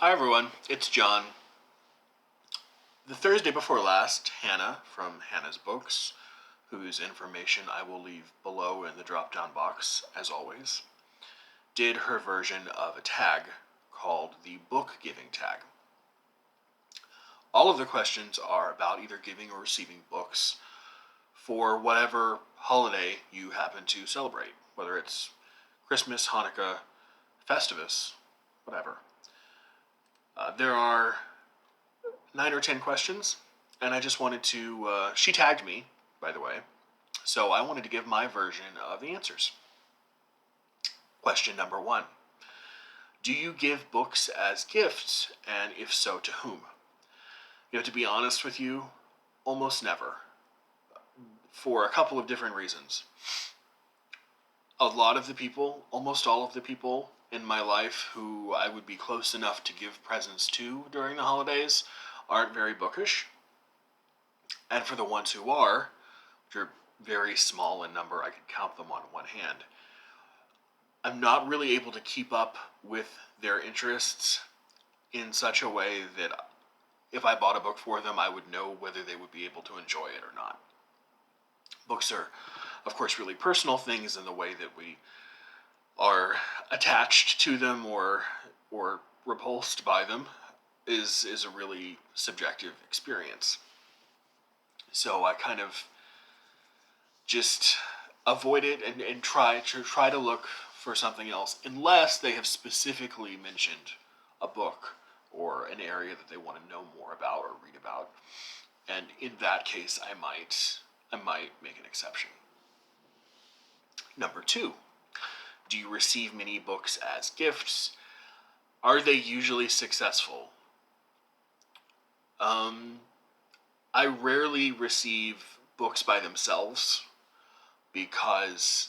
Hi everyone, it's John. The Thursday before last, Hannah from Hannah's Books, whose information I will leave below in the drop down box, as always, did her version of a tag called the book giving tag. All of the questions are about either giving or receiving books for whatever holiday you happen to celebrate, whether it's Christmas, Hanukkah, Festivus, whatever. There are 9 or 10 questions, and I just wanted to. She tagged me, by the way, so I wanted to give my version of the answers. Question number 1: do you give books as gifts, and if so, to whom? To be honest with you, almost never, for a couple of different reasons. A lot of the people, almost all of the people in my life who I would be close enough to give presents to during the holidays aren't very bookish. And for the ones who are, which are very small in number, I could count them on one hand, I'm not really able to keep up with their interests in such a way that if I bought a book for them, I would know whether they would be able to enjoy it or not. Books are, of course, really personal things in the way that we are attached to them or repulsed by them is a really subjective experience. So I kind of just avoid it and try to look for something else unless they have specifically mentioned a book or an area that they want to know more about or read about. And in that case, I might make an exception. Number 2, do you receive many books as gifts? Are they usually successful? I rarely receive books by themselves because,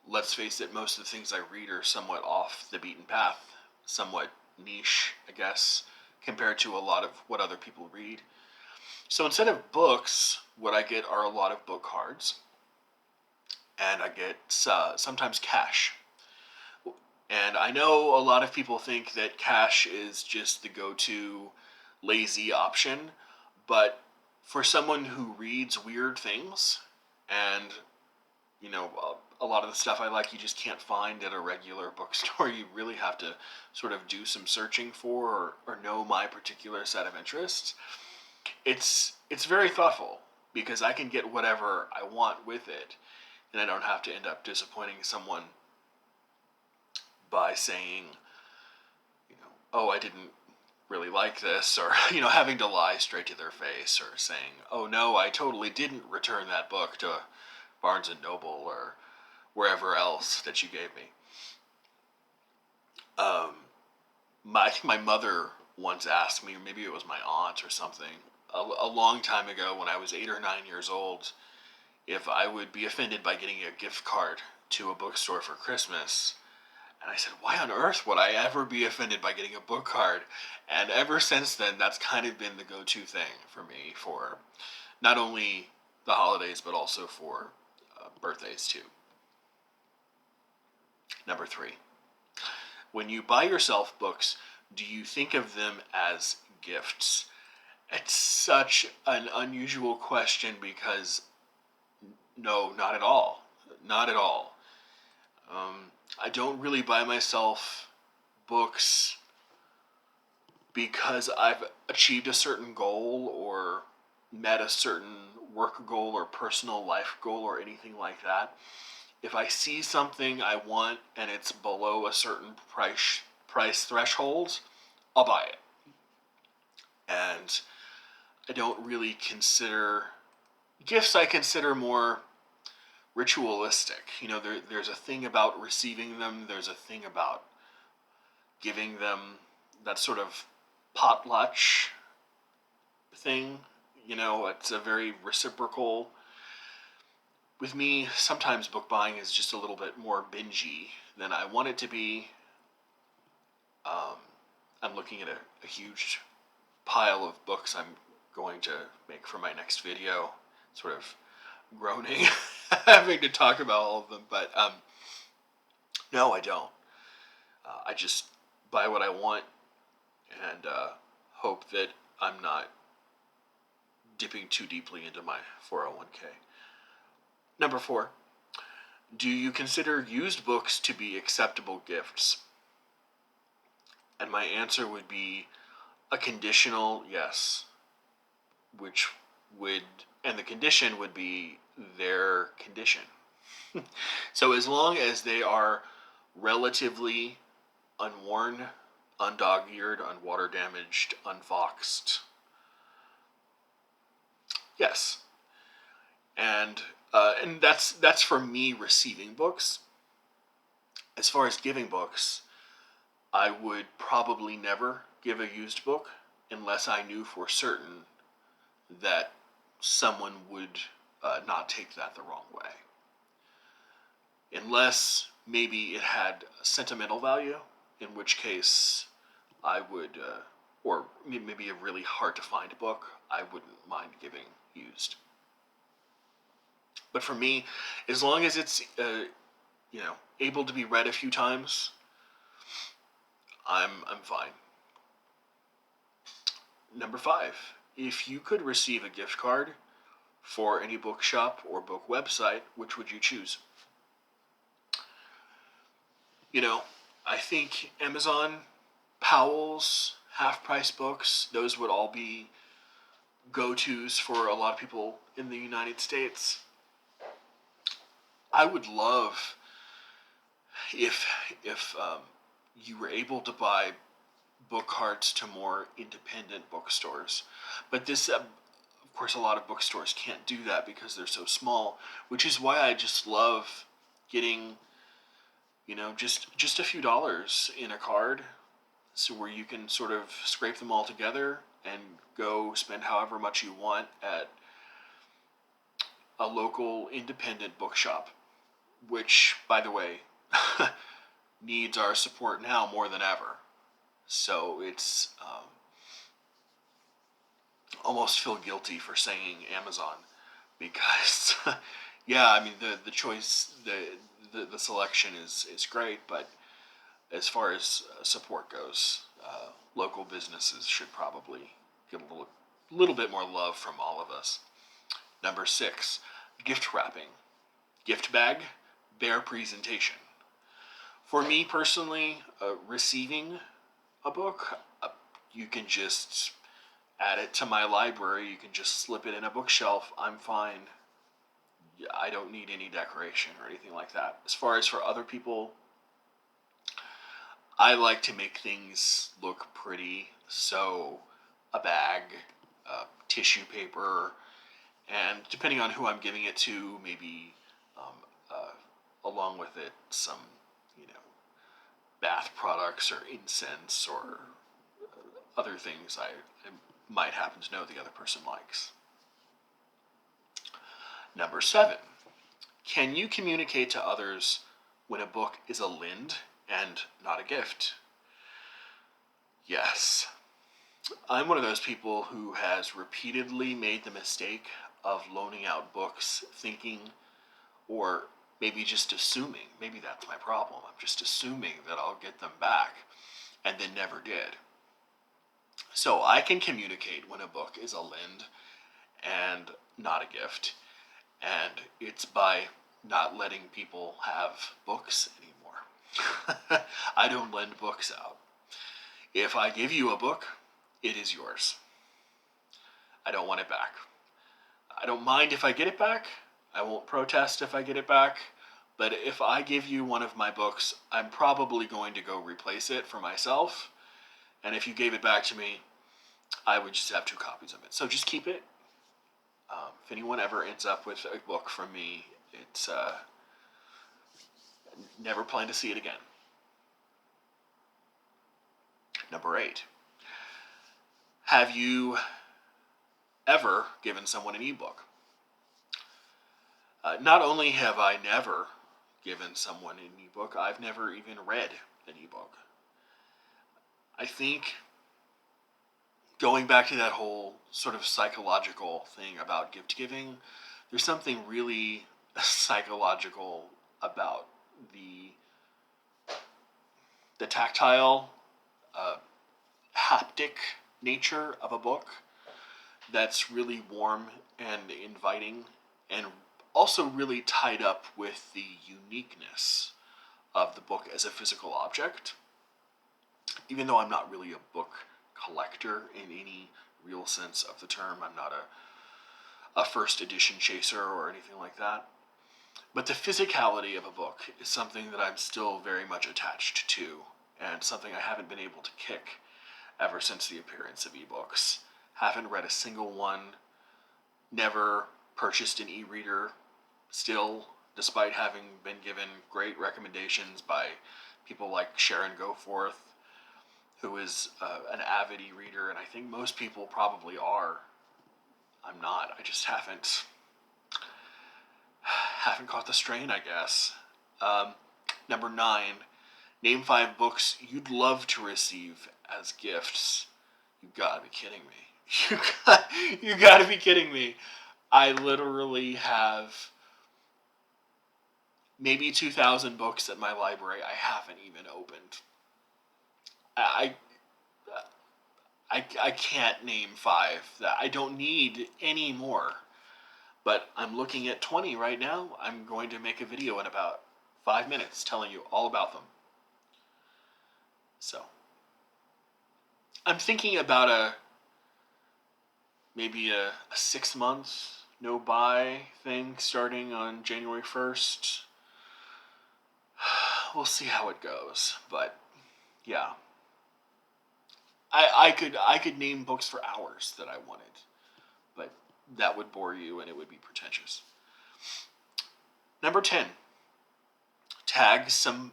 let's face it, most of the things I read are somewhat off the beaten path, somewhat niche, I guess, compared to a lot of what other people read. So instead of books, what I get are a lot of book cards, and I get sometimes cash. And I know a lot of people think that cash is just the go-to lazy option, but for someone who reads weird things, and a lot of the stuff I like you just can't find at a regular bookstore, you really have to sort of do some searching for or know my particular set of interests. It's very thoughtful because I can get whatever I want with it, and I don't have to end up disappointing someone by saying, oh, I didn't really like this, or having to lie straight to their face, or saying, oh no, I totally didn't return that book to Barnes and Noble or wherever else that you gave me. I think my mother once asked me, or maybe it was my aunt or something, a long time ago when I was 8 or 9 years old, if I would be offended by getting a gift card to a bookstore for Christmas. And I said, why on earth would I ever be offended by getting a book card? And ever since then, that's kind of been the go-to thing for me for not only the holidays, but also for birthdays too. Number 3, when you buy yourself books, do you think of them as gifts? It's such an unusual question because no, not at all. Not at all. I don't really buy myself books because I've achieved a certain goal or met a certain work goal or personal life goal or anything like that. If I see something I want and it's below a certain price threshold, I'll buy it. And I don't really consider gifts. I consider more ritualistic. There's a thing about receiving them. There's a thing about giving them, that sort of potluck thing. It's a very reciprocal. With me, sometimes book buying is just a little bit more bingey than I want it to be. I'm looking at a huge pile of books I'm going to make for my next video, sort of groaning having to talk about all of them, but no, I don't. I just buy what I want and hope that I'm not dipping too deeply into my 401k. Number 4, do you consider used books to be acceptable gifts? And my answer would be a conditional yes, which would, and the condition would be their condition. So as long as they are relatively unworn, undog-eared, unwater damaged, unfoxed, yes. And that's for me receiving books. As far as giving books, I would probably never give a used book unless I knew for certain that someone would not take that the wrong way. Unless maybe it had sentimental value, in which case I would, or maybe a really hard to find book, I wouldn't mind giving used. But for me, as long as it's able to be read a few times, I'm fine. Number 5, if you could receive a gift card for any bookshop or book website, which would you choose? I think Amazon, Powell's, Half Price Books, those would all be go-tos for a lot of people in the United States. I would love if you were able to buy book cards to more independent bookstores, but this, of course, a lot of bookstores can't do that because they're so small, which is why I just love getting, just a few dollars in a card, so where you can sort of scrape them all together and go spend however much you want at a local independent bookshop, which, by the way, needs our support now more than ever. So it's almost feel guilty for saying Amazon because, yeah, I mean the choice, the selection is great, but as far as support goes, local businesses should probably get a little bit more love from all of us. Number 6, gift wrapping. Gift bag, bare presentation. For me personally, receiving a book, you can just add it to my library. You can just slip it in a bookshelf. I'm fine. I don't need any decoration or anything like that. As far as for other people, I like to make things look pretty. So a bag, tissue paper, and depending on who I'm giving it to, maybe along with it some, bath products or incense or other things I might happen to know the other person likes. Number 7, can you communicate to others when a book is a lend and not a gift? Yes. I'm one of those people who has repeatedly made the mistake of loaning out books thinking, or maybe just assuming, maybe that's my problem, I'm just assuming that I'll get them back, and then never did. So I can communicate when a book is a lend and not a gift, and it's by not letting people have books anymore. I don't lend books out. If I give you a book, it is yours. I don't want it back. I don't mind if I get it back. I won't protest if I get it back. But if I give you one of my books, I'm probably going to go replace it for myself. And if you gave it back to me, I would just have 2 copies of it. So just keep it. If anyone ever ends up with a book from me, it's never plan to see it again. Number 8. Have you ever given someone an ebook? Not only have I never given someone an ebook, I've never even read an ebook. I think going back to that whole sort of psychological thing about gift giving, there's something really psychological about the tactile haptic nature of a book that's really warm and inviting, and also really tied up with the uniqueness of the book as a physical object. Even though I'm not really a book collector in any real sense of the term, I'm not a first edition chaser or anything like that. But the physicality of a book is something that I'm still very much attached to, and something I haven't been able to kick ever since the appearance of ebooks. Haven't read a single one, never purchased an e-reader still, despite having been given great recommendations by people like Sharon Goforth, who is an avid e-reader, and I think most people probably are. I'm not. I just haven't caught the strain, I guess. Number 9, name 5 books you'd love to receive as gifts. You gotta be kidding me. You gotta be kidding me. I literally have maybe 2,000 books at my library I haven't even opened. I can't name 5. That I don't need any more. But I'm looking at 20 right now. I'm going to make a video in about 5 minutes telling you all about them. So, I'm thinking about maybe a 6 month no buy thing starting on January 1st. We'll see how it goes, but yeah. I could name books for hours that I wanted, but that would bore you and it would be pretentious. Number 10, tag some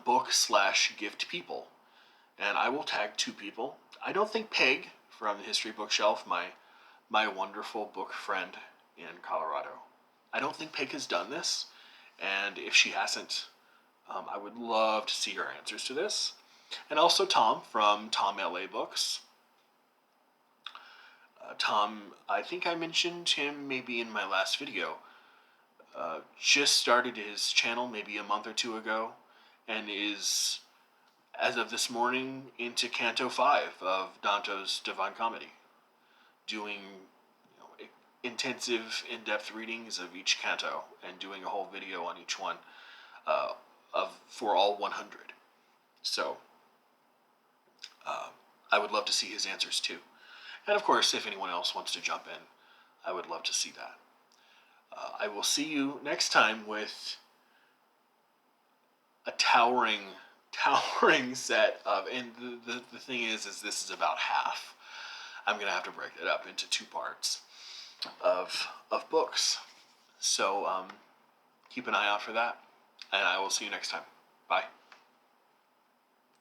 book/gift people, and I will tag 2 people. I don't think Peg from the History Bookshelf, my wonderful book friend in Colorado, I don't think Peg has done this, and if she hasn't, I would love to see her answers to this. And also Tom from Tom LA Books. Tom, I think I mentioned him maybe in my last video. Just started his channel maybe a month or 2 ago, and is, as of this morning, into Canto 5 of Dante's Divine Comedy, doing intensive, in-depth readings of each canto and doing a whole video on each one for all 100. So I would love to see his answers too. And of course, if anyone else wants to jump in, I would love to see that. I will see you next time with a towering set of, and the thing is this is about half. I'm going to have to break it up into 2 parts of books. So keep an eye out for that, and I will see you next time. Bye.